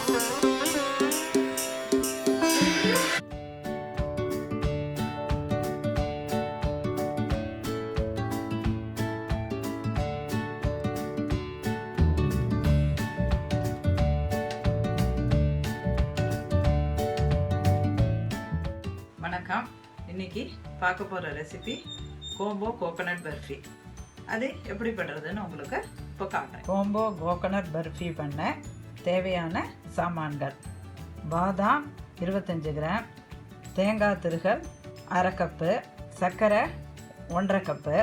வணக்கம். இன்னைக்கு பார்க்க போகிற ரெசிபி கோம்போ கோகோனட் பர்ஃபி. அது எப்படி பண்ணுறதுன்னு உங்களுக்கு இப்போ காட்டுறேன். கோம்போ கோகோனட் பர்ஃபி பண்ண தேவையான சாமான்கள்: பாதாம் 25 கிராம், தேங்காய் திருகல் 1/2 கப்பு, சர்க்கரை 1/2 கப்பு,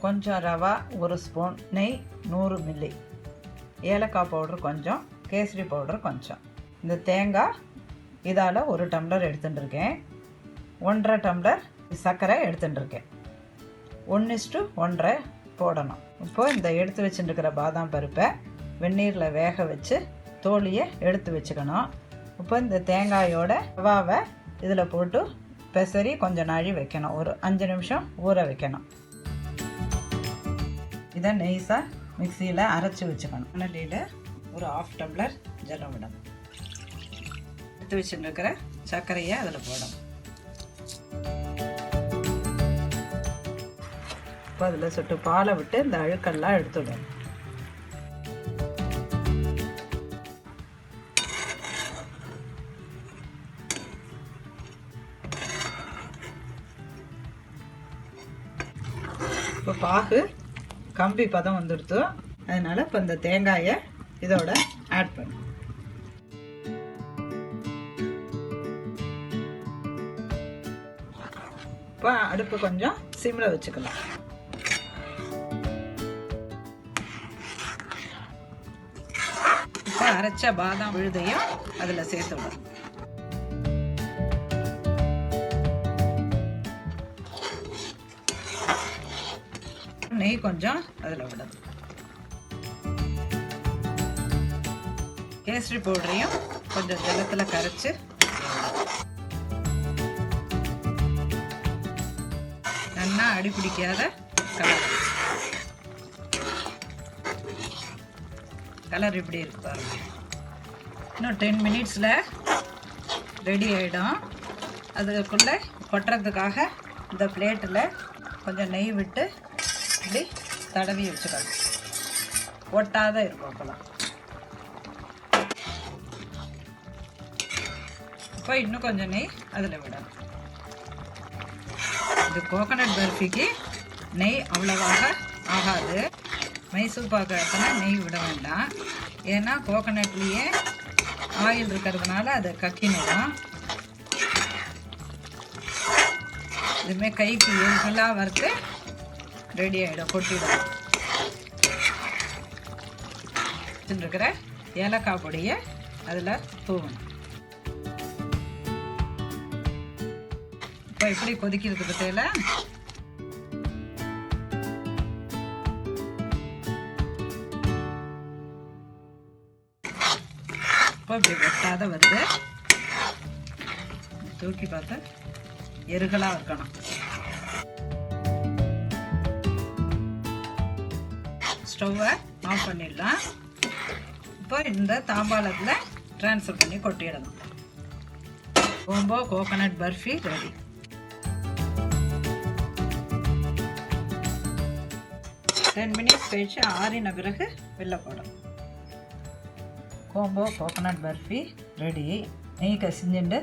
கொஞ்சம் ரவா 1 ஸ்பூன், நெய் 100 மில்லி, ஏலக்காய் பவுடர் கொஞ்சம், கேசரி பவுடர் கொஞ்சம். இந்த தேங்காய் இதால் 1 டம்ளர் எடுத்துட்டுருக்கேன். 1/2 டம்ளர் சர்க்கரை எடுத்துட்டுருக்கேன். 1:1 போடணும். இப்போது இந்த எடுத்து வச்சுட்டுருக்கிற பாதாம் பருப்பை வெந்நீரில் வேக வச்சு தோலியை எடுத்து வச்சுக்கணும். இப்போ இந்த தேங்காயோட ரவாவை இதில் போட்டு பெசரி கொஞ்சம் நாழி வைக்கணும். ஒரு 5 நிமிஷம் ஊற வைக்கணும். இதை நெய்ஸாக மிக்சியில் அரைச்சி வச்சுக்கணும். அனலியில் ஒரு 1/2 டம்ளர் ஜலம் விடணும். எடுத்து வச்சுருக்கிற சர்க்கரையை அதில் போடணும். இப்போ அதில் சொட்டு பாலை விட்டு இந்த அழுக்கெல்லாம் எடுத்துடணும். இப்போ பாகு கம்பி பதம் வந்துடுத்து. அதனால் இப்போ இந்த தேங்காயை இதோட ஆட் பண்ணு. இப்போ அடுப்பு கொஞ்சம் சிம்மில் வச்சுக்கலாம். இப்போ அரைச்ச பாதாம் விழுதையும் அதில் சேர்த்துவிடும். நெய் கொஞ்சம் அதில் விடும். கேசரி பவுடரையும் கொஞ்சம் ஜலத்தில் கரைச்சி நல்லா அடி பிடிக்காத கலர் இப்படி இருக்கு பாருங்க. இன்னும் 10 மினிட்ஸில் ரெடி ஆகிடும். அதுக்குள்ளே கொட்டுறதுக்காக இந்த பிளேட்டில் கொஞ்சம் நெய் விட்டு இப்படி தடவி வச்சுக்கணும். ஒட்டாத இருக்கும். அப்போலாம் இப்போ இன்னும் கொஞ்சம் நெய் அதில் விடணும். இது கோகோனட் பர்ஃபிக்கு நெய் அவ்வளவாக ஆகாது. மைசூர் பாக்கு எடுத்தனா நெய் விட வேண்டாம். ஏன்னா கோகோனட்லேயே ஆயில் இருக்கிறதுனால அதை கக்கினிடும். இதுமாதிரி கைக்கு எல்லாம் வறுத்து ரெடி ஆகிடும். கொட்டிடும். இருக்கிற ஏலக்காய் பொடியை அதில் தூவணும். இப்போ எப்படி கொதிக்கிறதுக்கு தேவை. இப்போ இப்படி வெட்டாத வருது. தூக்கி பார்த்து எருகலாக இருக்கணும். ஸ்டவ்வை ஆஃப் பண்ணிடலாம். இப்போ இந்த தாம்பாளத்தில் ட்ரான்ஸ்ஃபர் பண்ணி கொட்டிடணும். Combo coconut burfi ready. 10 minutes கழிச்சு ஆறின பிறகு வெளில போடும். Combo coconut burfi ready. நெய் கசிஞ்சுண்டு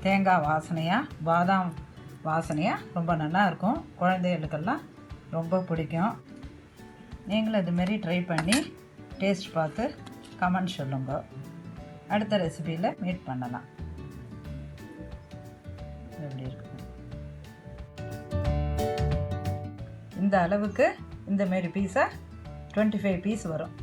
தேங்காய் வாசனையாக பாதாம் வாசனையாக ரொம்ப நல்லா இருக்கும். குழந்தைகளுக்கெல்லாம் ரொம்ப பிடிக்கும். நீங்களும் இதுமாரி ட்ரை பண்ணி டேஸ்ட் பார்த்து கமெண்ட் சொல்லுங்க. அடுத்த ரெசிபியில் மீட் பண்ணலாம். எப்படி இருக்கு இந்த அளவுக்கு? இந்த மாரி பீஸை 25 பீஸ் வரும்.